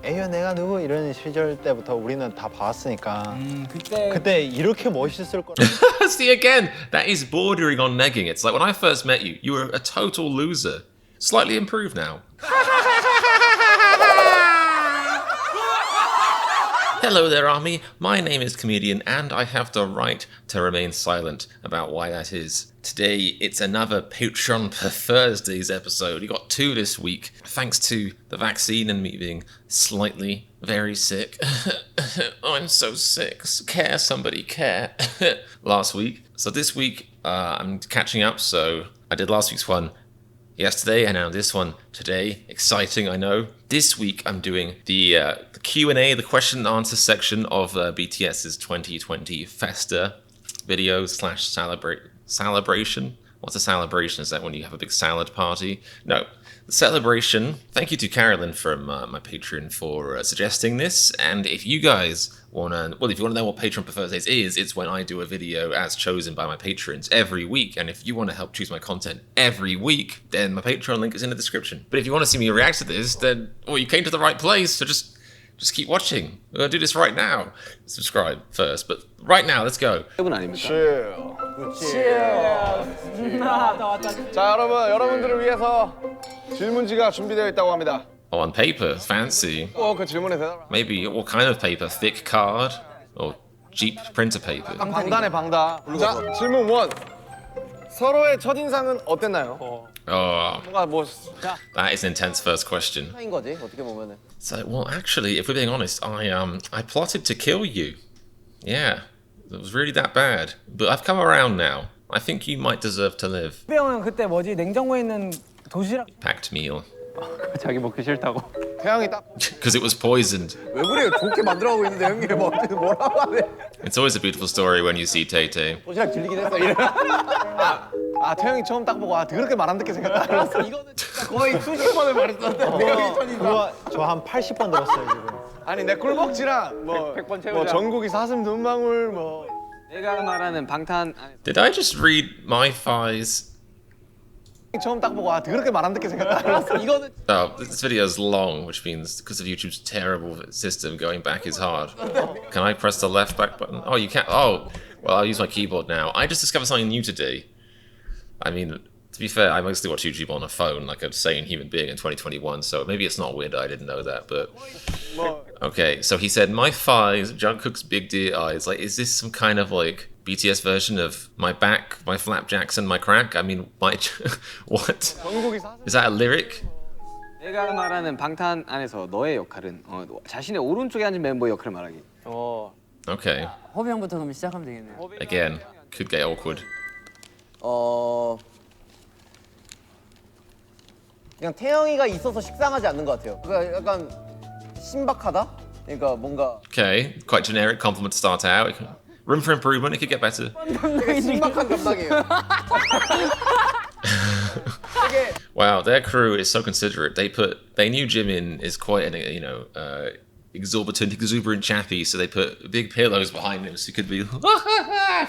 에휴 내가 누구 이런 시절 때부터 우리는 다 봐왔으니까 그때 이렇게 멋있을 거라. See again, that is bordering on negging. It's like when I first met you, you were a total loser. Slightly improved now. Hello there, Army. My name is Comedian, and I have the right to remain silent about why that is. Today, it's another Patreon per Thursdays episode. You got 2 this week, thanks to the vaccine and me being slightly very sick. I'm so sick. Care, somebody care. Last week. So this week, I'm catching up, so I did last week's one yesterday, and now this one today. Exciting, I know. This week I'm doing the Q&A, the question and answer section of BTS's 2020 Festa video slash celebration. What's a celebration? Is that when you have a big salad party? No. The celebration. Thank you to Carolyn from my Patreon for suggesting this. And if you guys want to, well, if you want to know what Patreon per Thursdays is, it's when I do a video as chosen by my patrons every week. And if you want to help choose my content every week, then my Patreon link is in the description. But if you want to see me react to this, then, well, you came to the right place. So just keep watching. We're going to do this right now. Subscribe first, but right now, let's go. 자, 여러분들을 위해서 질문지가 준비되어 있다고 합니다. Oh, on paper, fancy. 그 질문에 대답을. Maybe what kind of paper? Thick card or cheap printer paper? 방단에 방다. 자, 질문 1. 서로의 첫인상은 어땠나요? Oh, 뭔가 뭐 that is an intense first question. 인 거지 어떻게 보면은. So, well, actually, if we're being honest, I plotted to kill you. Yeah, it was really that bad. But I've come around now. I think you might deserve to live. 후배 형은 그때 뭐지 냉장고에 있는 도시락 Packed meal. 자기 먹기 싫다고. 태양이 딱. Because it was poisoned. 왜 그래요? 좋게 만들어가고 있는데 형님 뭐라고 하네. It's always a beautiful story when you see Tay Tay. 도시락 질리긴 했어 이래. 태양이 처음 딱 보고 그렇게 말 안 듣게 생겼다. 알았어. 이거는 진짜 거의 수십 번을 말했었는데. 그거 저 한 80번 들었어요 지금. 아니 내 꿀벅지랑 뭐 전국이 사슴 눈망울 뭐. 내가 말하는 방탄. Did I just read my thighs? 처음 딱 보고 그렇게 말 안 듣게 생겼다. 알았어. 이거는. Oh, this video is long, which means because of YouTube's terrible system, going back is hard. Can I press the left back button? Oh, you can't. Oh, well, I'll use my keyboard now. I just discovered something new today. I mean, to be fair, I mostly watch YouTube on a phone, like a sane human being in 2021, so maybe it's not weird I didn't know that, but... Okay, so he said, my thighs, Jungkook's big deer eyes. Like, is this some kind of, like, BTS version of my back, my flapjacks, and my crack? I mean, my... What? Is that a lyric? 내가 말하는 방탄 안에서 너의 역할은 자신의 오른쪽에 앉은 멤버의 역할을 말하기. Okay. 허비 형부터 그럼 시작하면 되겠네요. Again, could get awkward. 그냥 태영이가 있어서 식상하지 않는 것 같아요. 그러니까 약간 신박하다. 그러니까 뭔가. Okay, quite generic compliment to start out. Room for improvement, it could get better. 되게 신박한 담당이에요. Wow, their crew is so considerate. They knew Jimin is quite an exuberant chappy, so they put big pillows behind him so he could be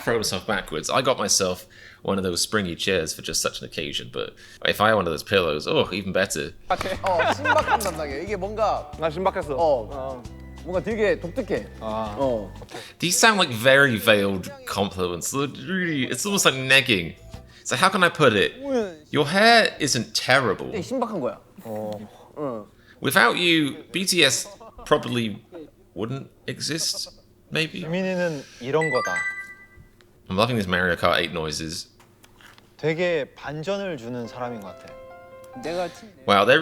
throw himself backwards. I got myself one of those springy chairs for just such an occasion, but if I had one of those pillows, oh, even better. 신박한 담당이에요. 이게 뭔가. 나 신박했어. 뭔가 되게 독특해. These sound like very veiled compliments. Really, it's almost like negging. So how can I put it? Your hair isn't terrible. 되게 신박한 거야. Without you, BTS probably wouldn't exist, maybe? 지민이는 이런 거다. I'm loving this Mario Kart 8 noises. 되게 반전을 주는 사람인 것 같아. Wow, they're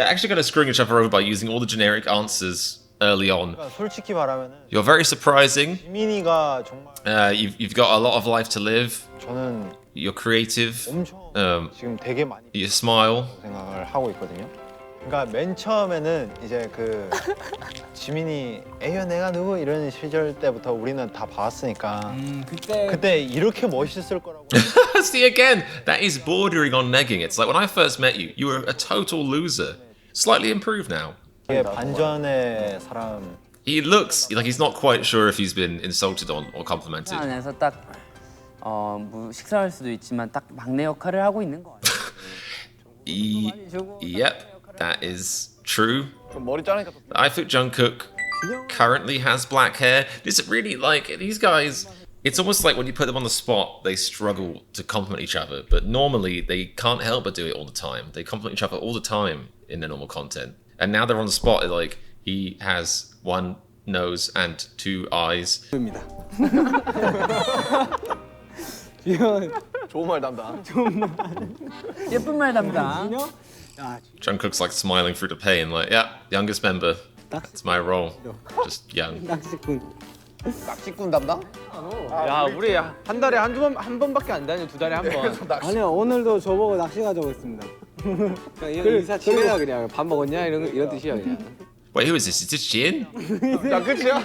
actually going to screw each other over by using all the generic answers early on. 솔직히 말하면은 You're very surprising. 지민이가 정말 You've got a lot of life to live. 저는 You're creative. 엄청 지금 되게 많이 You smile. 생각을 하고 있거든요. 그러니까 맨 처음에는 이제 그 지민이 에휴 내가 누구 이런 시절 때부터 우리는 다 봐왔으니까 그때 이렇게 멋있을 거라고. See again, that is bordering on negging. It's like when I first met you, you were a total loser. Slightly improved now. 이게 반전의 사람. He looks like he's not quite sure if he's been insulted or complimented. 안에서 딱 뭐 식사할 수도 있지만 딱 막내 역할을 하고 있는 거 같아요. Yep, that is true. 좀 머리 자르니까 또 I think Jungkook currently has black hair. Is it really like these guys? It's almost like when you put them on the spot, they struggle to compliment each other. But normally, they can't help but do it all the time. They compliment each other all the time in their normal content. And now they're on the spot. Like he has one nose and two eyes. 좋은 말 담당. 예쁜 말 담당. Jungkook's like smiling through the pain. Like, yeah, youngest member. That's my role. Just young. 낚시꾼 담당? 야 우리 한 달에 한 번밖에 안 다녀 2달에 한 번. 아니요, 오늘도 저보고 낚시 가자고 했습니다. 이런 인사 치매야 그냥 밥 먹었냐 이런 뜻이야 그냥. Wait, who is this? Is this Jin? 야 끝이야?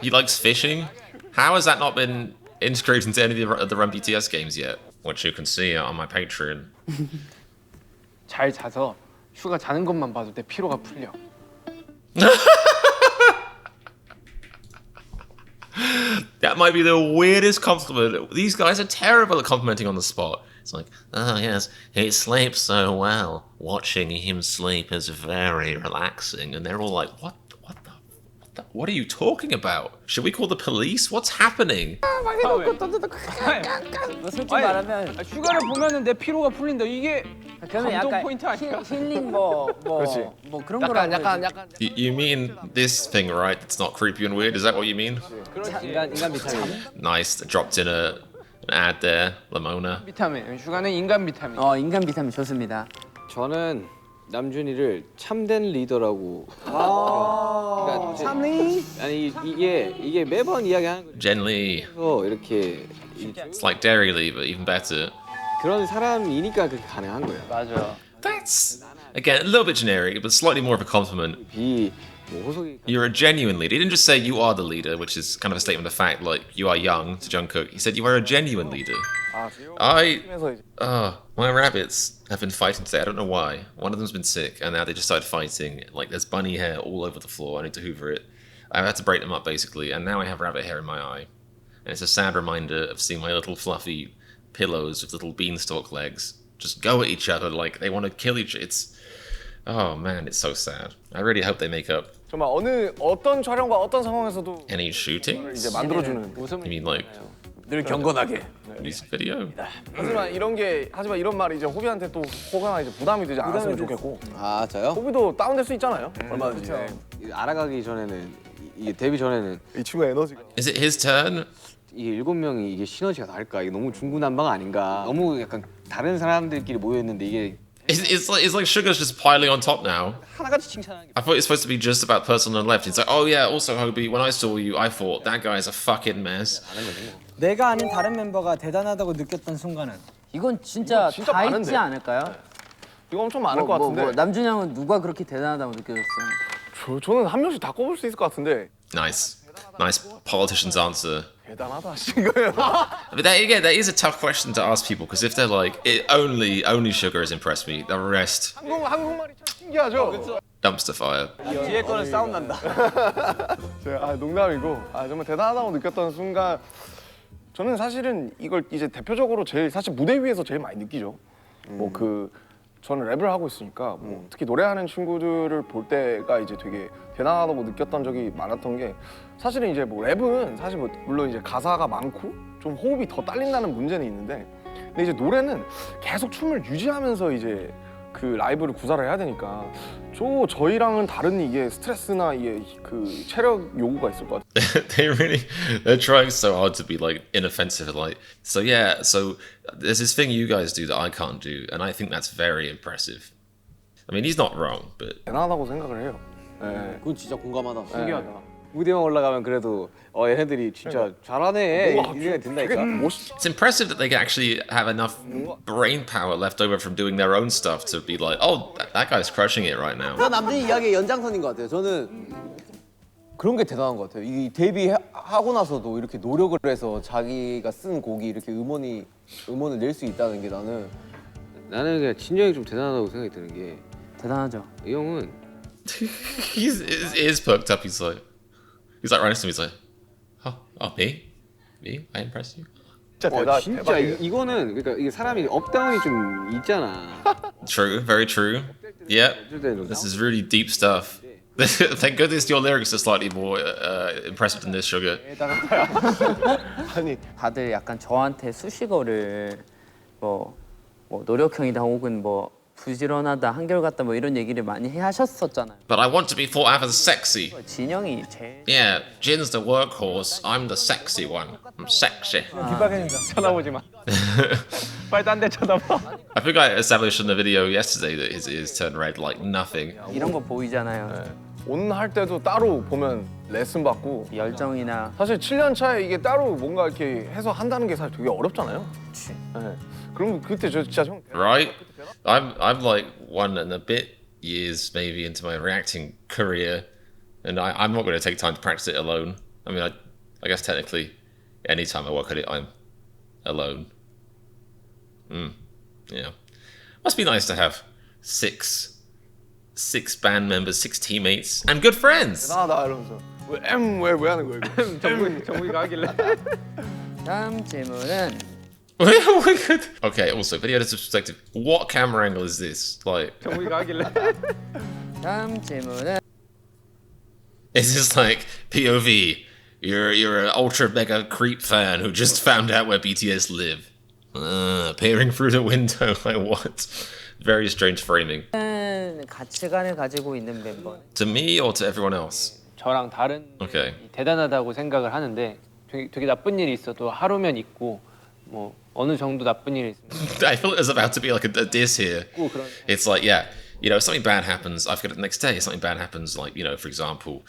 He likes fishing? How has that not been integrated into any of the Run BTS games yet? Which you can see on my Patreon. 잘 자서 슈가 자는 것만 봐도 내 피로가 풀려. That might be the weirdest compliment. These guys are terrible at complimenting on the spot. It's like, oh yes, he sleeps so well. Watching him sleep is very relaxing. And they're all like, what are you talking about? Should we call the police? What's happening? 솔직히 말하면 슈가를 보면은 내 피로가 풀린다. 이게 그러면 감동 약간 포인트 아닐까? 힐링 뭐 그런 거라고. 약간 You mean this thing, right? It's not creepy and weird. Is that what you mean? 인간 비타민. Nice. Dropped in an ad there. Lamona. 비타민. 슈가는 인간 비타민. 인간 비타민 좋습니다. 저는 남준이를 참된 리더라고. 참리? 아니 이게 매번 이야기하는 거죠. Jen Lee. 이렇게 It's like Dairy Lee, but even better. 그런 사람이니까 그렇게 가능한 거예요. 맞아. That's, again, a little bit generic, but slightly more of a compliment. 뭐 호석이 You're a genuine leader. He didn't just say you are the leader, which is kind of a statement of fact, like you are young to Jungkook. He said you are a genuine leader. My rabbits have been fighting today. I don't know why. One of them's been sick, and now they just started fighting. Like there's bunny hair all over the floor. I need to hoover it. I had to break them up basically, and now I have rabbit hair in my eye, and it's a sad reminder of seeing my little fluffy pillows with little beanstalk legs just go at each other like they want to kill each other. It's, oh man, it's so sad. I really hope they make up. 정말 어떤 촬영과 어떤 상황에서도 Any shooting? 이제 만들어주는. You mean like 늘 경건하게. music video? 하지만 이런 말이 이제 호비한테 또 혹여나 이제 부담이 되지 않았으면 좋겠고. 아 저요? 호비도 다운될 수 있잖아요. 얼마든지. 알아가기 전에는 이게 데뷔 전에는 이 친구의 에너지가. Is it his turn? 이게 7명이 이게 시너지가 나을까? 이게 너무 중구난방 아닌가? 너무 약간 다른 사람들끼리 모여 있는데 이게 It's like Sugar's just piling on top now. 하나같이 칭찬하는 게. I thought it's supposed to be just about the person on the left. It's like, oh yeah, also Hobie, when I saw you, I thought that guy's a fucking mess. 내가 아닌 다른 멤버가 대단하다고 느꼈던 순간은 이건 진짜 진짜 다 많은데? 있지 않을까요? 이거 엄청 많을 것 같은데. 남준 형은 누가 그렇게 대단하다고 느껴졌어요? 저는 한 명씩 다 꼽을 수 있을 것 같은데. Nice politician's answer. 대단하다 하신 거예요. But that is a tough question to ask people because if they're like, only Sugar has impressed me, the rest 한국말이 참 신기하죠. dumpster fire. 뒤에 거는 싸움 난다. 농담이고 정말 대단하다고 느꼈던 순간 저는 사실은 이걸 이제 대표적으로 사실 무대 위에서 제일 많이 느끼죠. 저는 랩을 하고 있으니까 특히 노래하는 친구들을 볼 때가 이제 되게 대단하다고 느꼈던 적이 많았던 게 사실은 이제 랩은 사실 물론 이제 가사가 많고 좀 호흡이 더 딸린다는 문제는 있는데 근데 이제 노래는 계속 춤을 유지하면서 이제 그 라이브를 구사를 해야 되니까 저희랑은 다른 이게 스트레스나 이게 그 체력 요구가 있을 것 같아요. They're trying so hard to be like inoffensive, like so there's this thing you guys do that I can't do, and I think that's very impressive. I mean, he's not wrong, but 대단하다고 생각을 해요. 그건 진짜 공감하다. 신기하다. 무대만 올라가면 그래도 얘네들이 진짜 잘하네. 이 생각이 든다니까. it's impressive that they actually have enough brain power left over from doing their own stuff to be like, oh, that guy's crushing it right now. 남준이 이야기의 연장선인 것 같아요. 저는 그런 게 대단한 것 같아요. 이 데뷔하고 나서도 이렇게 노력을 해서 자기가 쓴 곡이 이렇게 음원을 낼 수 있다는 게 나는 그냥 진영이 좀 대단하다고 생각이 드는 게 대단하죠. 이 형은 His ears perked up. He's like right next to me. He's like, oh, me? I impressed you? 진짜 진짜 대박이에요. 이거는 그러니까 이게 사람이 업다운이 좀 있잖아. True, very true. Yeah, this is really deep stuff. Thank goodness your lyrics are slightly more impressive than this, Sugar. 아니 다들 약간 저한테 수식어를 뭐 노력형이다 혹은 뭐 부지런하다, 한결같다 뭐 이런 얘기를 많이 하셨었잖아요. But I want to be thought of as sexy. 진영이 제일 Yeah, Jin's the workhorse. I'm the sexy one. I'm sexy. 쳐다보지 마. 빨리 딴 데 쳐다봐. I think I established in the video yesterday that his ears turn red like nothing. 이런 거 보이잖아요. 온 할 때도 따로 보면 레슨 받고 열정이나 사실 7년 차에 이게 따로 뭔가 이렇게 해서 한다는 게 사실 되게 어렵잖아요. 네. 그럼 그때 저 진짜 형 Right? I'm like 1 and a bit years maybe into my reacting career, and I'm not going to take time to practice it alone. I mean, I guess technically, anytime I work at it, I'm alone. Yeah. Must be nice to have six band members, 6 teammates, and good friends. 나 이러면서 왜 하는 거야 이거? 정국이가 하길래. 다음 질문은 Okay, also, video editor's perspective. What camera angle is this? Like, 정국이가 하길래. 다음 질문은 is this like POV? You're an ultra mega creep fan who just found out where BTS live. Peering through the window, like what? Very strange framing. 가치관을 가지고 있는 멤버. To me or to everyone else? 저랑 다른 Okay. 대단하다고 생각을 하는데 되게 나쁜 일이 있어도 하루면 있고 뭐 어느 정도 나쁜 일이 있으면 I feel there's about to be like a diss here. It's like, yeah, you know, something bad happens, I forget it the next day. Something bad happens, like, you know, for example,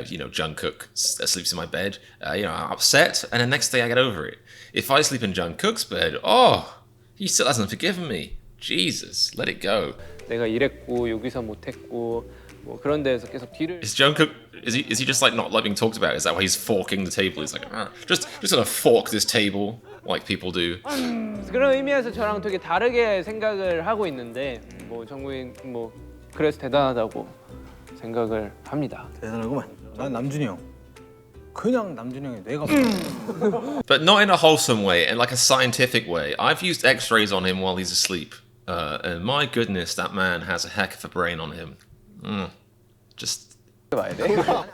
you know, Jungkook sleeps in my bed. You know, I'm upset, and the next day I get over it. If I sleep in Jungkook's bed, oh, he still hasn't forgiven me. Jesus, let it go. 내가 이랬고 여기서 못했고 뭐 그런 데에서 계속 뒤를 Is Jungkook, is he just like not like being talked about? Is that why he's forking the table? He's like, just gonna fork this table like people do. 그런 의미에서 저랑 되게 다르게 생각을 하고 있는데 뭐 정국이 뭐 그래서 대단하다고 생각을 합니다. 대단하구만. 난 남준이 형. 그냥 남준이 형이 내가 But not in a wholesome way, in like a scientific way. I've used X-rays on him while he's asleep, and my goodness, that man has a heck of a brain on him. Just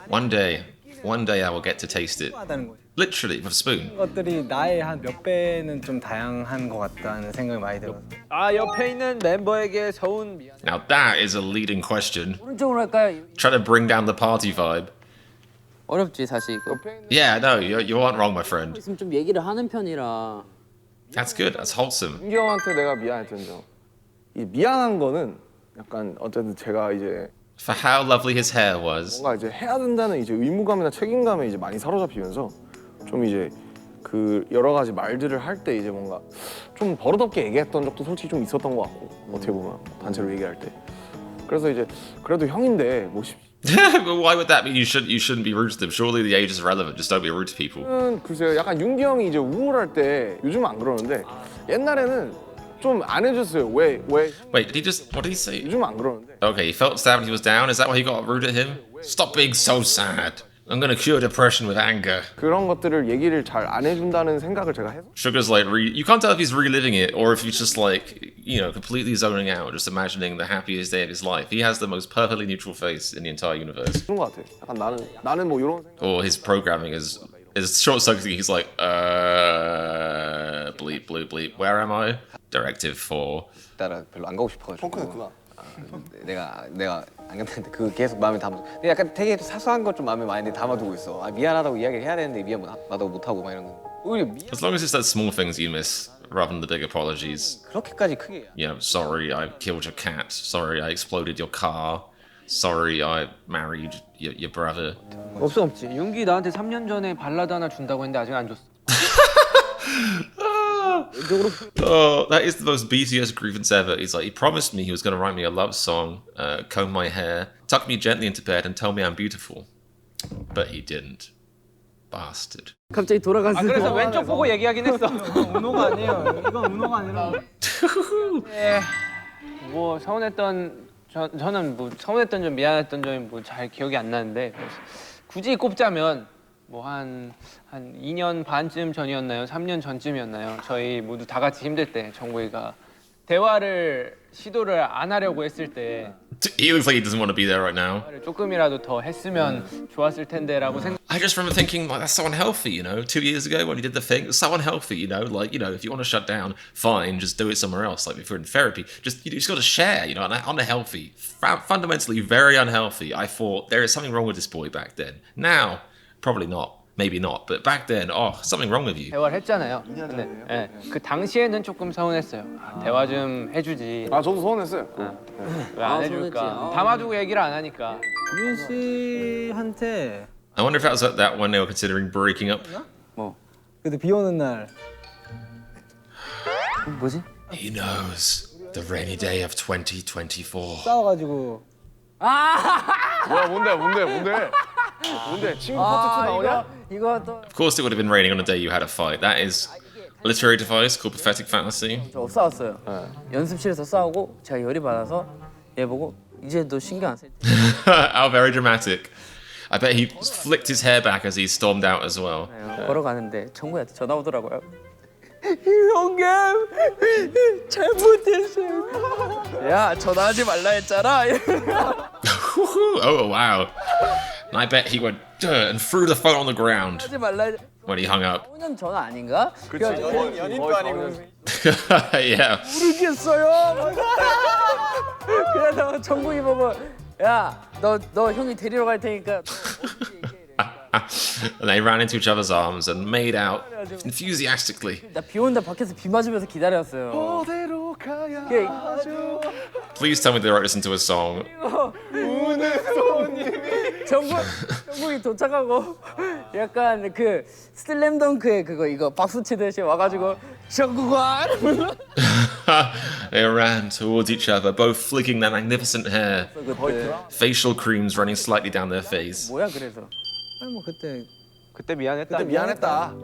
one day I will get to taste it. 하다는 거지. Literally with a spoon. 것들이 나의 한 몇 배는 좀 다양한 것 같다는 생각이 많이 들어서. 아 옆에 있는 멤버에게 서운 미안. Now that is a leading question. 오른쪽으로 할까요? Trying to bring down the party vibe. 어렵지 사실 이거. Yeah, no, you aren't wrong, my friend. 있으면 좀 얘기를 하는 편이라. That's good. That's wholesome. 윤기 형한테 내가 미안했던 점. 이 미안한 거는 약간 어쨌든 제가 이제 For how lovely his hair was. 뭔가 이제 해야 된다는 이제 의무감이나 책임감에 이제 많이 사로잡히면서 좀 이제 그 여러 가지 말들을 할 때 이제 뭔가 좀 버릇없게 얘기했던 적도 솔직히 좀 있었던 것 같고 어떻게 보면 단체로 얘기할 때 그래서 이제 그래도 형인데 뭐 Why would that mean you shouldn't be rude to them? Surely the age is irrelevant. Just don't be rude to people. 글쎄요 약간 윤기 형이 이제 우울할 때 요즘은 안 그러는데 옛날에는 좀 안 해줬어요. 왜? Wait, what did he say? 요즘은 안 그러는데 Okay, he felt sad when he was down. Is that why he got rude at him? Stop being so sad. I'm gonna cure depression with anger. 그런 것들을 얘기를 잘 안 해준다는 생각을 제가 해서 Sugar's like, you can't tell if he's reliving it or if he's just like, you know, completely zoning out, just imagining the happiest day of his life. He has the most perfectly neutral face in the entire universe. 그런 것 같아. 약간 나는 뭐 이런 생각. Or his programming is short-circuiting. He's like, bleep, bleep, bleep. Where am I? Directive 4. 따라 별로 안 가고 싶어가지고. 펑크냈구나. 내가 안 갔는데 그 계속 마음에 담아. 근데 약간 되게 사소한 것 좀 마음에 많이 담아두고 있어. 아, 미안하다고 이야기를 해야 되는데 미안하다고 못하고 막 이런 거. 오히려 As long as it's that small things you miss, rather than the big apologies. 그렇게까지 크게. You know, sorry I killed your cat. Sorry I exploded your car. Sorry I married your brother. 없지. 윤기 나한테 3년 전에 발라드 하나 준다고 했는데 아직 안 줬어. Oh, that is the most BTS grievance ever. He's like, he promised me he was going to write me a love song, comb my hair, tuck me gently into bed, and tell me I'm beautiful. But he didn't. Bastard. 갑자기 돌아갔어. 아 그래서 왼쪽 보고 얘기하긴 했어. 운호가 아니에요. 이건 운호가 아니라. 뭐 서운했던 저는 뭐 서운했던 점 미안했던 점이 뭐 잘 기억이 안 나는데 굳이 꼽자면 뭐 한 2년 반쯤 전이었나요? 3년 전쯤이었나요? 저희 모두 다 같이 힘들 때 정국이가 대화를 시도를 안 하려고 했을 때 He looks like he doesn't want to be there right now. 조금이라도 더 했으면 좋았을 텐데라고 생각. I just remember thinking, like, that's so unhealthy, you know? 2 years ago when he did the thing, it's so unhealthy, you know? Like, you know, if you want to shut down, fine, just do it somewhere else. Like, if you're in therapy, just, you just got to share, you know? Unhealthy. Fundamentally very unhealthy. I thought there is something wrong with this boy back then. Now, probably not. Maybe not. But back then, oh, something wrong with you. 대화를 했잖아요. 근데 그 당시에는 조금 서운했어요. 대화 좀 해주지. 아 저도 서운했어요. 왜 안 해줄까? 담아두고 얘기를 안 하니까. 유민 씨한테 I wonder if that was that when they were considering breaking up. 뭐 그때 비 오는 날 뭐지? He knows the rainy day of 2024. 싸워가지고 뭐야 뭔데? 친구 파트 2 나오냐? 이거 또 Of course, it would have been raining on the day you had a fight. That is a literary device called pathetic fantasy. 저 싸웠어요. 연습실에서 싸우고 제가 열이 받아서 얘 보고 이제 너 신경 안 쓸 때. How very dramatic. I bet he flicked his hair back as he stormed out as well. 걸어가는데 정국이한테 전화 오더라고요. 형님 잘못했어요. 야 전화하지 말라 했잖아. Oh, wow. And I bet he went and threw the phone on the ground 하지 말라. when he hung up. 5년 전 아닌가? 연인도 아니고. Yeah. 모르겠어요. 그래서 정국이 보고 야 너 형이 데리러 갈 테니까. And they ran into each other's arms and made out enthusiastically. 나 비 온다 밖에서 비 맞으면서 기다렸어요. 어디로 가야 그 하죠? Please tell me they wrote this into a song. 정국이 도착하고 약간 그 슬램덩크의 그거 이거 박수 치듯이 와가지고 정국아 They ran towards each other, both flicking their magnificent hair, facial creams running slightly down their face. 뭐야 그래서 아니 뭐 그때 미안했다. 미안했다.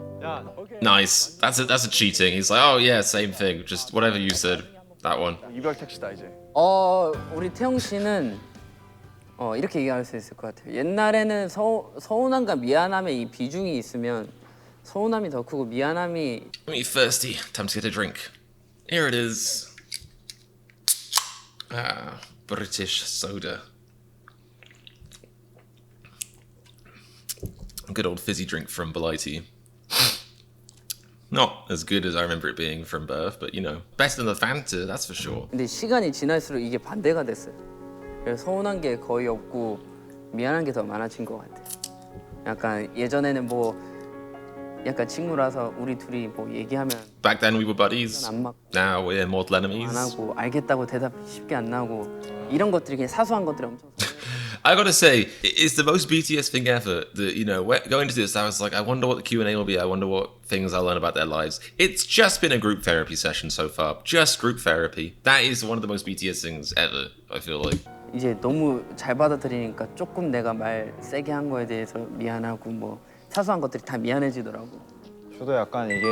Nice. That's a cheating. He's like, oh yeah, same thing. Just whatever you said. That one. 이별 택시다 이제. 우리 태영 씨는 이렇게 얘기할 수 있을 것 같아요. 옛날에는 서운함과 미안함의 이 비중이 있으면 서운함이 더 크고 미안함이 I'm thirsty. Time to get a drink. Here it is. British soda. A good old fizzy drink from Blighty. Not as good as I remember it being from birth, but you know, better than the Fanta, that's for sure. 근데 시간이 지날수록 이게 반대가 됐어요. 그래서 서운한 게 거의 없고 미안한 게 더 많아진 것 같아요. 약간 예전에는 뭐 약간 친구라서 우리 둘이 뭐 얘기하면 Back then we were buddies. 안 맞고 Now we're mortal 안 enemies. 하고 알겠다고 대답 쉽게 안 나오고 이런 것들이 그냥 사소한 것들이 엄청 I gotta say, it's the most BTS thing ever. That, you know, going into this, I was like, I wonder what the Q&A will be. I wonder what things I'll learn about their lives. It's just been a group therapy session so far. Just group therapy. That is one of the most BTS things ever, I feel like. 이제 너무 잘 받아들이니까 조금 내가 말 세게 한 거에 대해서 미안하고 뭐 사소한 것들이 다 미안해지더라고. 저도 약간 이게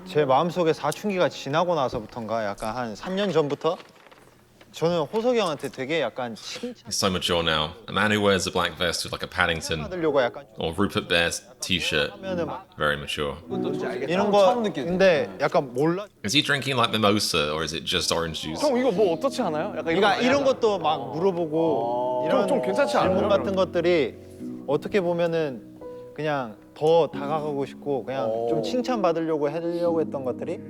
제 마음속에 사춘기가 지나고 나서부터인가 약간 한 3년 전부터 저는 호석이 형한테 되게 약간 He's so mature now. A man who wears a black vest with like a Paddington 칭찬받으려고 약간 or Rupert Bear t-shirt. 하면은 막 Very mature. 이런 거 근데 약간 몰라. Is he drinking like mimosa or is it just orange juice? 형 이거 뭐 어떻지 않아요? 약간 그러니까 이런 것도 막 물어보고 이런 좀 괜찮지 않아요? 질문 같은 것들이 어떻게 보면은 그냥 더 다가가고 싶고 그냥 좀 칭찬받으려고 하려고 했던 것들이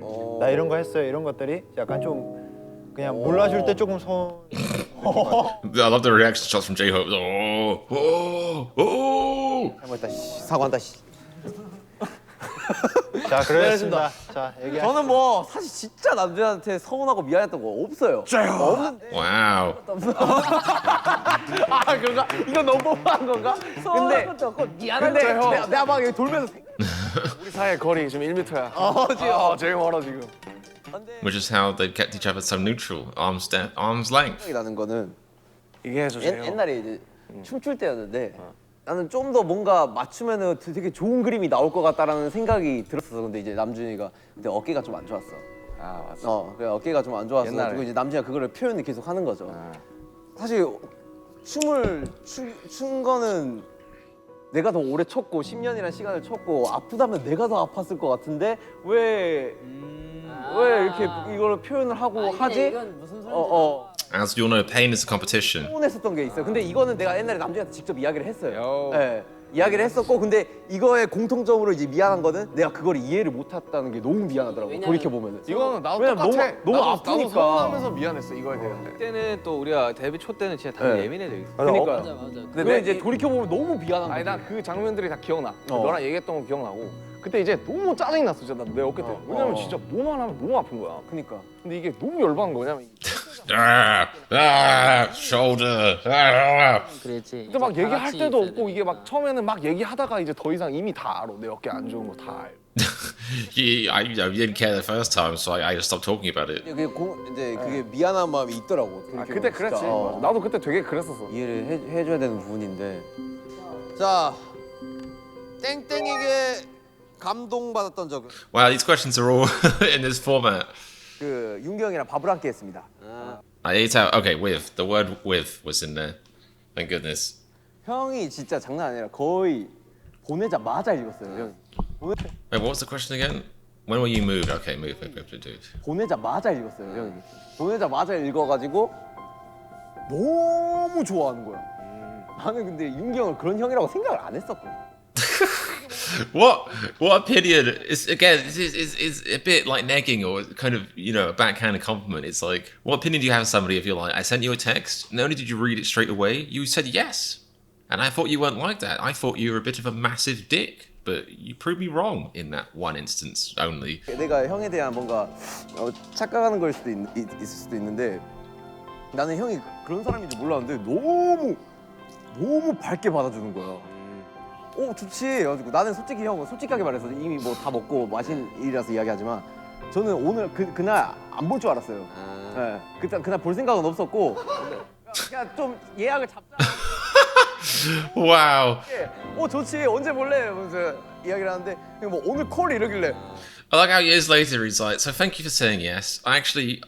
나 이런 거 했어요 이런 것들이 약간 좀 그냥 몰라줄 때 조금 서운. I love the reaction shots from J-Hope. Oh. 잘못했다. 사과한다. 자 그러겠습니다. 자 얘기. 저는 뭐 사실 진짜 남자한테 서운하고 미안했던 거 없어요. 없는데. Wow. 아 그런가? 이거 너무 뻔한 건가? 근데 미안한데 내가 막 여기 돌면서 우리 사이의 거리 지금 1m야. 지금 제일 멀어 지금. Which is how they've kept each other so neutral, arm's length. 생각이 나는 거는 얘기해 주세요. 옛날에 이제 춤출 때였는데 나는 좀 더 뭔가 맞추면은 되게 좋은 그림이 나올 것 같다라는 생각이 들었어. 근데 이제 남준이가 그때 어깨가 좀 안 좋았어. 아 맞어. 그래 어깨가 좀 안 좋았어. 옛날에. 그리고 이제 남준이가 그거를 표현을 계속 하는 거죠. 사실 춤을 춘 거는 내가 더 오래 쳤고 10년이라는 시간을 쳤고 아프다면 내가 더 아팠을 것 같은데 왜 이렇게 이걸 표현을 하고 하지? 이건 무슨 소리인지 As you all know, pain is a competition. 서운했었던 게 있어요. 근데 이거는 내가 옛날에 남준이한테 직접 이야기를 했어요. 네, 이야기를 했었고 근데 이거의 공통점으로 이제 미안한 거는 내가 그걸 이해를 못했다는 게 너무 미안하더라고. 돌이켜 보면은. 이거는 나도 왜냐면 똑같아. 너무 나도 아프니까. 서운하면서 미안했어 이거에 대해. 그때는 또 우리가 데뷔 초 때는 진짜 다들 네. 예민해져. 그러니까. 맞아. 근데 이제 돌이켜 보면 너무 미안한 아니 거지. 나 그 장면들이 다 기억나. 너랑 얘기했던 거 기억나고. 그때 이제 너무 짜증이 났어 진짜 내 어깨 때. 왜냐면 진짜 뭐만 하면 너무 아픈 거야. 그러니까. 근데 이게 너무 열받은 거냐면 Shoulder. 그랬지. 근데 막 이제 다 얘기할 같이 때도 있어야 없고 이게 막 되니까. 처음에는 막 얘기하다가 이제 더 이상 이미 다 알아. 내 어깨 안 좋은 거 다 알고. I didn't care the first time, so I just stopped talking about it. 이제 그게 미안한 마음이 있더라고. 아 돌이켜 그때 보면 그랬지. 진짜. 맞아. 나도 그때 되게 그랬었어. 이해를 해줘야 되는 부분인데. 자, 땡땡에게 감동받았던 적은 Wow, these questions are all in this format. 그 윤기 형이랑 밥을 함께 했습니다. I ate out. Okay, with. The word with was in there. Thank goodness. 형이 진짜 장난 아니라 거의 보내자마자 읽었어요. 형이. Wait, what was the question again? When will you move? Okay, move, dude. 보내자마자 읽었어요. 형이. 보내자마자 읽어가지고 너무 좋아하는 거야. 나는 근데 윤기 형을 그런 형이라고 생각을 안 했었거든. What opinion? It's again, it's a bit like negging or kind of, you know, a backhanded compliment. It's like, what opinion do you have of somebody if you're like, I sent you a text, not only did you read it straight away, you said yes. And I thought you weren't like that. I thought you were a bit of a massive dick. But you proved me wrong in that one instance only. 내가 형에 대한 뭔가 착각하는 걸 수도 있을 수도 있는데 나는 형이 그런 사람인지 몰랐는데 너무 밝게 받아주는 거야. 좋지. 해가지고 나는 솔직히 형은 솔직하게 말해서 이미 뭐 다 먹고 마신 일이라서 이야기하지만 저는 오늘 그날 안 볼 줄 알았어요. 네. 그날 볼 생각은 없었고 그냥 좀 예약을 잡자. Wow. 좋지. 언제 볼래? 이러면서 이야기를 하는데 뭐 오늘 콜 이러길래 I like how years later he's like, so thank you for saying yes. I actually,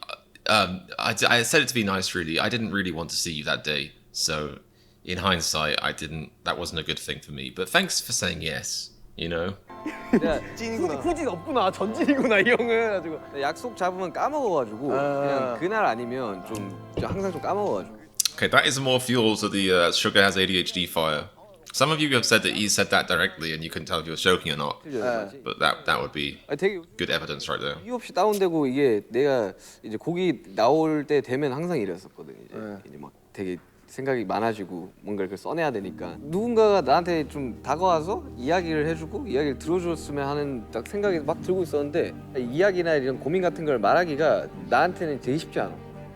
I said it to be nice, really. I didn't really want to see you that day. So in hindsight, that wasn't a good thing for me. But thanks for saying yes, you know? 후진 없구나. 전진이구나 이 형은. 가지고 약속 잡으면 까먹어가지고 그냥 그날 아니면 좀 항상 좀 까먹어가지고. Okay, that is more fuel to the Sugar has ADHD fire. Some of you have said that he said that directly and you couldn't tell if he was joking or not. But that would be 되게 good evidence right there. 이유 없이 다운되고 이게 내가 이제 곡이 나올 때 되면 항상 이랬었거든. 이제 막 되게 생각이 많아지고 뭔가를 써내야 되니까 누군가가 나한테 좀 다가와서 이야기를 해주고 이야기를 들어줬으면 하는 딱 생각이 막 들고 있었는데 이야기나 이런 고민 같은 걸 말하기가 나한테는 되게 쉽지 않아.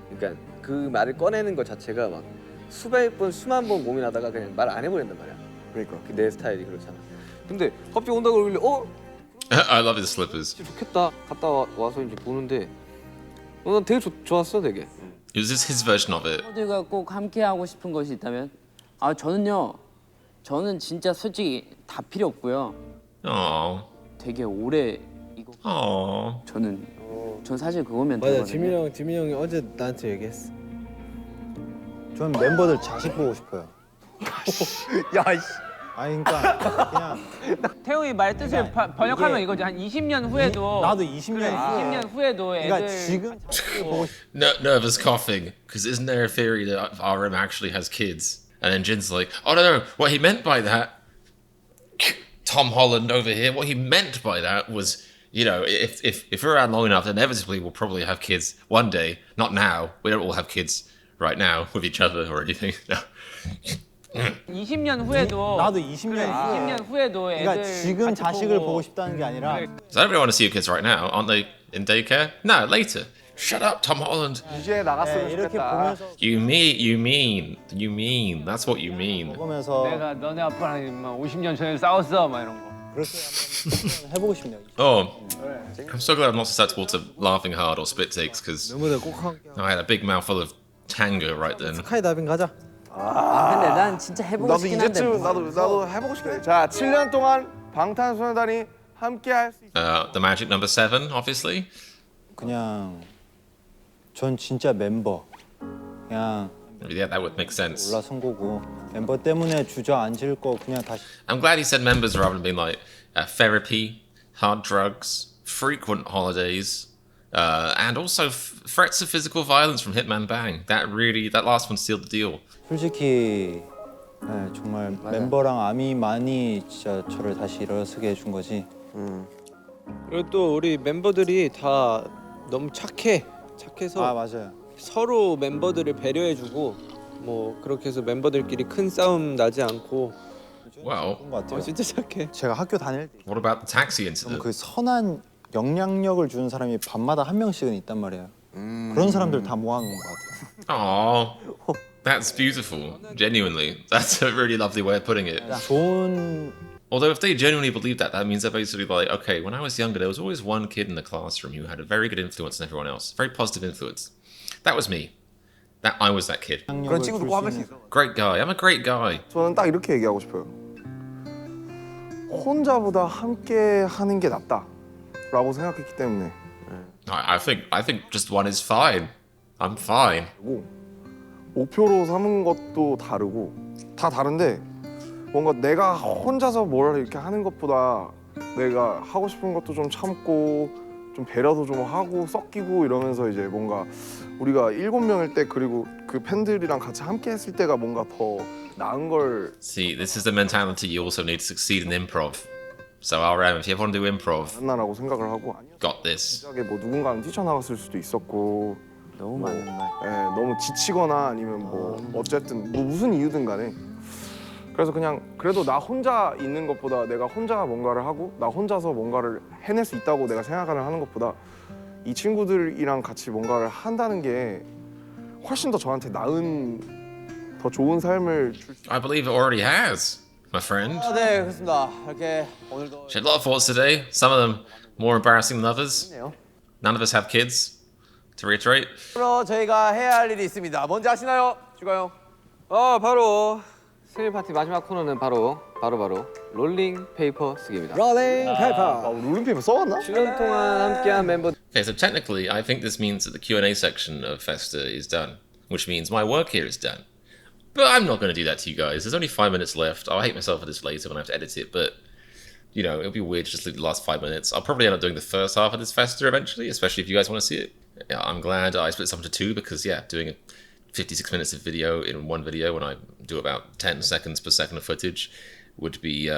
그러니까 그 말을 꺼내는 것 자체가 막 수백 번 수만 번 고민하다가 그냥 말 안 해버린단 말이야. 그러니까 내 스타일이 그렇잖아. 근데 갑자기 온다고 그러길래 I love his slippers. 좋겠다. 갔다 와서 이제 보는데 난 되게 좋았어 되게. It was just his version of it. 모두가 꼭 함께 하고 싶은 것이 있다면 저는 진짜 솔직히 다 필요 없고요. Aww. 되게 오래 이거 Aww. 전 사실 그거면 맞아. 되거든요. 지민이 형이 어제 나한테 얘기했어. 저는 멤버들 자식 보고 싶어요. 야 이씨. 아니 그러니까 그냥 태용이 말 뜻을 번역하면 이거지. 한 20년 후에도 나도 20년 20년 후에도 애들 그러니까 지금 자식 보고 싶. Nervous coughing. Because isn't there a theory that RM actually has kids? And then Jin's like, oh no, what he meant by that, Tom Holland over here, what he meant by that was, you know, if we're around long enough, inevitably we'll probably have kids one day. Not now. We don't all have kids right now with each other or anything. No. 20년 후에도 나도 20년 후에도 그러니까 지금 자식을 보고 싶다는 게 아니라 Does everybody want to see your kids right now? Aren't they in daycare? No, later. Shut up, Tom Holland. 이제 나갔으면 이렇게 좋겠다. 보면서 You mean. That's what you mean. 먹으면서 내가 너네 아빠랑 50년 전에 싸웠어 막 이런 거. 그렇게 한번 해보고 싶네요. Oh, I'm so glad I'm not susceptible to laughing hard or spit takes because 멤버들 꼭 함께. I had a big mouthful of tango right then. 스카이다이빙 가자. 근데 난 진짜 해보고 나도 싶긴 한데 이제쯤 나도 해보고 싶네. 자, 7년 동안 방탄소년단이 함께 할 수 있. The magic number 7, obviously. 그냥 전 진짜 멤버 그냥 Yeah, that would make sense. 올라선 거고 멤버 때문에 주저앉을 거 그냥 다시. I'm glad he said members rather than being like therapy, hard drugs, frequent holidays, and also threats of physical violence from Hitman Bang. That last one sealed the deal. 솔직히 네, 정말 멤버랑 아미만이 진짜 저를 다시 일어서게 해준 거지. 그리고 또 우리 멤버들이 다 너무 착해서 아 맞아요. 서로 멤버들을 배려해주고 뭐 그렇게 해서 멤버들끼리 큰 싸움 나지 않고 Well, 그런 것 같아요. 진짜 착해. 제가 학교 다닐 때 what about the taxi incident? 그 선한 영향력을 주는 사람이 밤마다 한 명씩은 있단 말이에요. 그런 사람들 다 모아놓은 것 같아요. Oh, that's beautiful. Genuinely, that's a really lovely way of putting it. 좋은 Although if they genuinely believe that, that means they're basically like, okay, when I was younger, there was always one kid in the classroom who had a very good influence on everyone else, very positive influence. That was me. I was that kid. 그런 친구도 꼭 한 명씩 있어. Great guy. I'm a great guy. 저는 딱 이렇게 얘기하고 싶어요. 혼자보다 함께 하는 게 낫다라고 생각했기 때문에. I think just one is fine. I'm fine. 목표로 삼은 것도 다르고 다 다른데 뭔가 내가 혼자서 뭘 이렇게 하는 것보다 내가 하고 싶은 것도 좀 참고 좀 배려도 좀 하고 섞이고 이러면서 이제 뭔가 우리가 7명일 때 그리고 그 팬들이랑 같이 함께 했을 때가 뭔가 더 나은 걸 See, this is the mentality you also need to succeed in improv. So RM, if you ever want to do improv, 만나라고 생각을 하고 got this. 진작에 뭐 누군가는 뛰쳐나갔을 수도 있었고 너무 많은 말. 너무 지치거나 아니면 뭐 어쨌든 뭐 무슨 이유든 간에 그래서 그냥 그래도 나 혼자 있는 것보다 내가 혼자 뭔가를 하고 나 혼자서 뭔가를 해낼 수 있다고 내가 생각을 하는 것보다 이 친구들이랑 같이 뭔가를 한다는 게 훨씬 더 저한테 나은 더 좋은 삶을 줄 수 I believe it already has, my friend. 네, 그렇습니다. 이렇게 오늘도 She had a lot of thoughts today. Some of them more embarrassing than others. 네요. None of us have kids. To reiterate, 그럼 저희가 해야 할 일이 있습니다. 뭔지 아시나요? 슈가요? 바로 생일 파티 마지막 코너는 바로 롤링 페이퍼 쓰기입니다. 롤링 페이퍼. 롤링페이퍼 써왔나? 7년 동안 함께한 멤버 okay, so technically, I think this means that the Q&A section of Festa is done, which means my work here is done. But I'm not going to do that to you guys. There's only 5 minutes left. I'll hate myself for this later when I have to edit it, but you know, it'll be weird to just leave the last 5 minutes. I'll probably end up doing the first half of this Festa eventually, especially if you guys want to see it. Yeah, I'm glad I split this up into 2 because, yeah, doing 56 minutes of video in one video when I do about 10 seconds per second of footage would be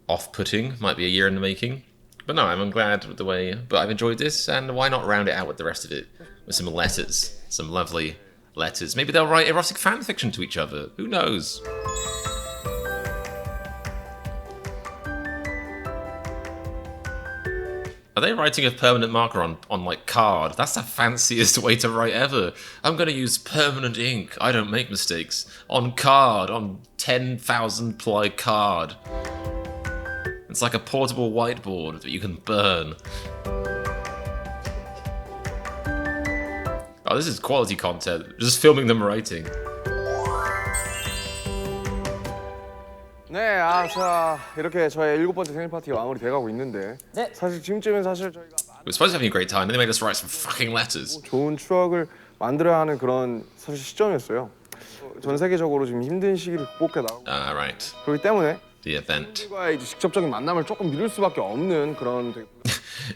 off-putting, might be a year in the making. But no, I'm glad with the way, but I've enjoyed this, and why not round it out with the rest of it with some letters, some lovely letters. Maybe they'll write erotic fan fiction to each other. Who knows? Are they writing a permanent marker on like card? That's the fanciest way to write ever. I'm gonna use permanent ink. I don't make mistakes. On card, on 10,000 ply card. It's like a portable whiteboard that you can burn. Oh, this is quality content. Just filming them writing. 네, 자 이렇게 저의 7번째 생일 파티가 마무리돼가고 있는데 사실 지금쯤엔 사실 저희가 We're supposed to be having a great time, and they made us write some fucking letters. 좋은 추억을 만들어야 하는 그런 사실 시점이었어요. 전 세계적으로 지금 힘든 시기를 극복해 나가고 Right. 그렇기 때문에 The event. 과의 직접적인 만남을 조금 미룰 수밖에 없는 그런 되게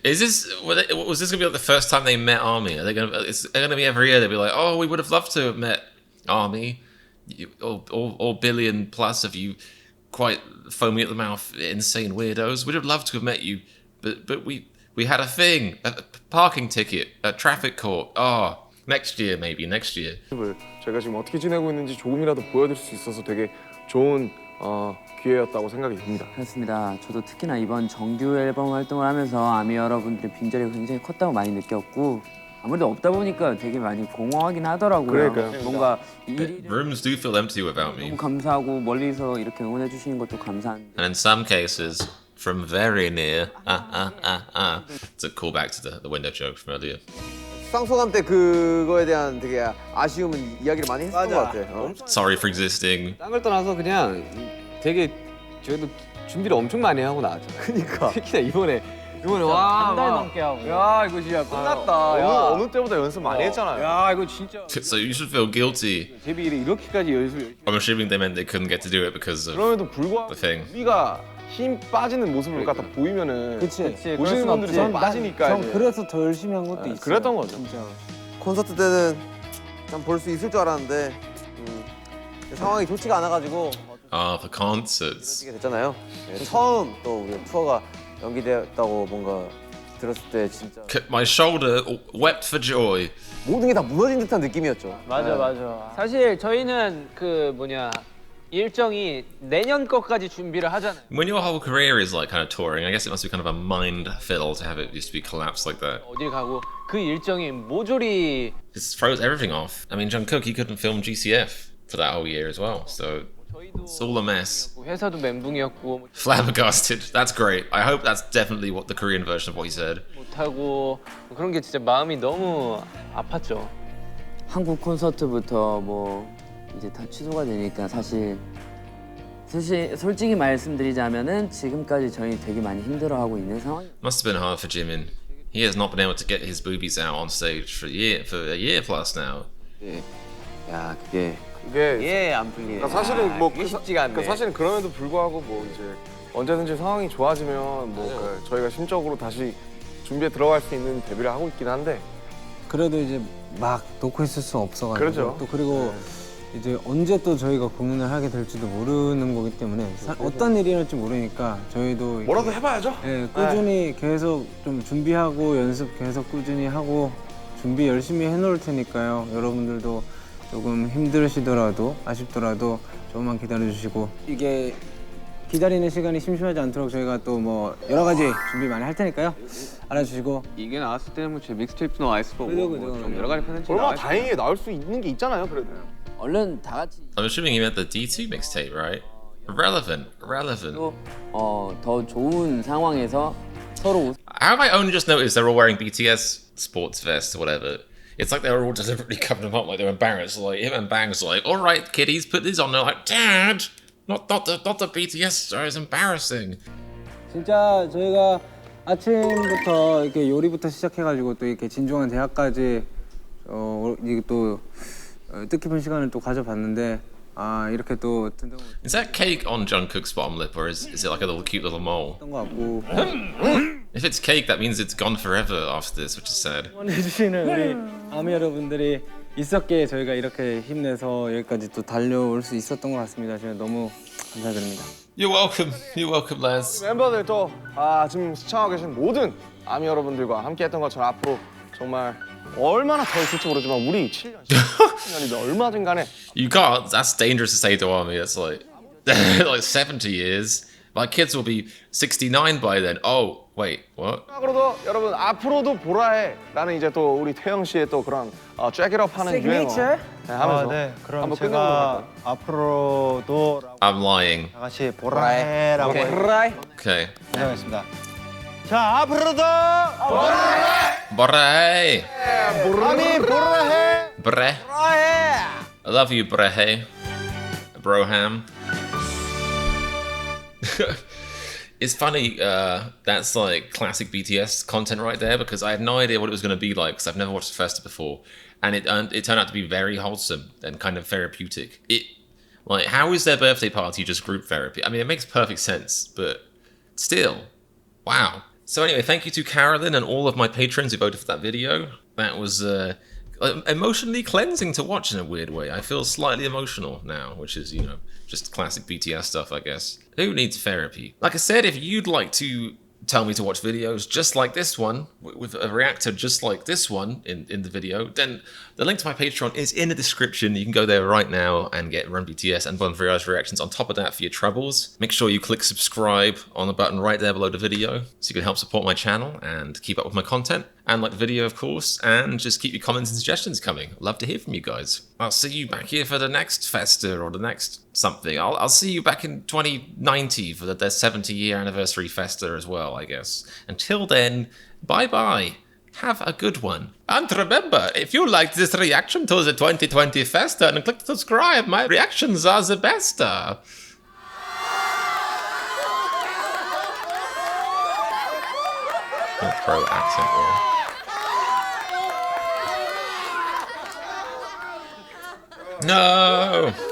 Was this gonna be like the first time they met Army? Are they gonna be every year? They'll be like, oh, we would have loved to have met Army, all billion plus of you, quite foamy at the mouth, insane weirdos. We'd have loved to have met you, but we had a thing, a parking ticket, a traffic court. Oh, next year maybe, next year. 제가 지금 어떻게 지내고 있는지 조금이라도 보여드릴 수 있어서 되게 좋은 기회였다고 생각이 듭니다. 그렇습니다. 저도 특히나 이번 정규 앨범 활동을 하면서 아미 여러분들의 빈자리가 굉장히 컸다고 많이 느꼈고 아무래도 없다 보니까 되게 많이 공허하긴 하더라고요. 그러니까요. 뭔가 일이 Rooms do feel empty without me. 너무 감사하고 멀리서 이렇게 응원해 주시는 것도 감사한데 And in some cases, from very near. It's a callback to the window joke from earlier. 수상소감 때 그거에 대한 되게 아쉬움은 이야기를 많이 했던 것 같아. Sorry for existing. 딴 걸 떠나서 그냥 되게 저희도 준비를 엄청 많이 하고 나왔잖아요. 그러니까. 특히나 이번에 이번에 와, 한 달 넘게 하고. 야 이거 진짜 끝났다. 야. 어느 때보다 연습 많이 했잖아요. 야 이거 진짜 So you should feel guilty. 데뷔를 이렇게까지 연습을. I'm assuming they meant they couldn't get to do it because of 그럼에도 불구하고 the thing. 우리가 힘 빠지는 모습을 갖다 보이면은 그치. 보시는 분들이 더 빠지니까 전 이제. 그래서 더 열심히 한 것도 있어요. 그랬던 거죠. 콘서트 때는 좀 볼 수 있을 줄 알았는데 상황이 좋지가 않아가지고 Ah, for concerts. 이게 됐잖아요. 네, 처음 또 우리 투어가 연기되었다고 뭔가 들었을 때 진짜 My shoulder wept for joy. 모든 게 다 무너진 듯한 느낌이었죠. 맞아 맞아. 사실 저희는 그 뭐냐 일정이 내년 것까지 준비를 하잖아요. When your whole career is like kind of touring, I guess it must be kind of a mind fiddle to have it just be collapsed like that. 어딜 가고 그 일정이 모조리 Just throws everything off. I mean, Jungkook, he couldn't film GCF for that whole year as well, so it's all a mess. 회사도 멘붕이었고 Flabbergasted. That's great. I hope that's definitely what the Korean version of what he said. 못하고 그런 게 진짜 마음이 너무 아팠죠. 한국 콘서트부터 뭐 이제 다 취소가 되니까 사실 솔직히 말씀드리자면은 지금까지 저희 되게 많이 힘들어하고 있는 상황. Must have been hard for Jimin. He has not been able to get his boobies out on stage for a year plus now. 야 그게 안 풀리네. 그러니까 사실은 뭐 그게 쉽지가 않네. 그러니까 사실은 그럼에도 불구하고 뭐 이제 언제든지 상황이 좋아지면 뭐 그 저희가 심적으로 다시 준비에 들어갈 수 있는 데뷔를 하고 있긴 한데 그래도 이제 막 놓고 있을 수 없어가지고 그렇죠. 또 그리고 이제 언제 또 저희가 공연을 하게 될지도 모르는 거기 때문에 어떤 일이 날지 모르니까 저희도 뭐라도 해봐야죠. 예, 꾸준히 계속 좀 준비하고 연습 계속 꾸준히 하고 준비 열심히 해놓을 테니까요. 여러분들도 조금 힘드시더라도 아쉽더라도 조금만 기다려주시고 이게 기다리는 시간이 심심하지 않도록 저희가 또 뭐 여러 가지 준비 많이 할 테니까요. 알아주시고 이게 나왔을 때는 뭐 제 믹스테이프도 나와 있을 거고 그죠, 뭐 그죠. 좀 여러 가지 컨텐츠 얼마나 나와 있을 다행히 나올 수 있는 게 있잖아요. 그래도. 얼른 다 같이 I'm assuming he meant the D2 mixtape, right? Relevant. 더 좋은 상황에서 서로 How have I only just noticed they're all wearing BTS sports vests or whatever? It's like they're all deliberately covering them up, like they're embarrassed. Like him and Bang's like, all right, kiddies, put these on. They're like, Dad, not the BTS. It's embarrassing. 진짜 저희가 아침부터 이렇게 요리부터 시작해가지고 또 이렇게 진중한 대학까지 이게 또 뜻깊은 시간을 또 가져봤는데 아 이렇게 또 든든한 Is that cake on Jungkook's bottom lip, or is it like a little cute little mole? 것 같고 If it's cake, that means it's gone forever after this, which is sad. 응원해주시는 우리 아미 여러분들이 있었기에 저희가 이렇게 힘내서 여기까지 또 달려올 수 있었던 것 같습니다. 제가 너무 감사드립니다. You're welcome. You're welcome, lads. 멤버들 또 지금 시청하고 계신 모든 아미 여러분들과 함께했던 것처럼 앞으로 정말 얼마나 더 있을지 모르지만 우리 7년, 10년이든 얼마든 간에 You can't. That's dangerous to say to Army. It's like like 70 years. My kids will be 69 by then. Oh, wait, what? 그러도 여러분 앞으로도 보라해라는 이제 또 우리 태영 씨의 또 그런 Jack It Up 하는 유행어 하면서 네, 그럼 한번 제가 끝내보도록 할까요? 앞으로도 I'm lying. 다 같이 보라해라고 Okay. 해보겠습니다. 자, 앞으로도 Brahe. 아미 보라해. Brahe. I love you, Brahe. Broham. It's funny, that's like classic BTS content right there, because I had no idea what it was going to be like, because I've never watched Festa before, and it turned out to be very wholesome and kind of therapeutic. Like, how is their birthday party just group therapy? I mean, it makes perfect sense, but still, wow. So anyway, thank you to Carolyn and all of my patrons who voted for that video. That was emotionally cleansing to watch in a weird way. I feel slightly emotional now, which is, just classic BTS stuff, I guess. Who needs therapy? Like I said, if you'd like to tell me to watch videos just like this one, with a reactor just like this one in the video, then the link to my Patreon is in the description. You can go there right now and get Run BTS and Bonfires reactions on top of that for your troubles. Make sure you click subscribe on the button right there below the video so you can help support my channel and keep up with my content. And like the video, of course, and just keep your comments and suggestions coming. Love to hear from you guys. I'll see you back here for the next Festa or the next something. I'll see you back in 2090 for their 70-year anniversary Festa as well, I guess. Until then, bye-bye. Have a good one. And remember, if you liked this reaction to the 2020 Festa, and click subscribe, my reactions are the best. pro accent roll. No!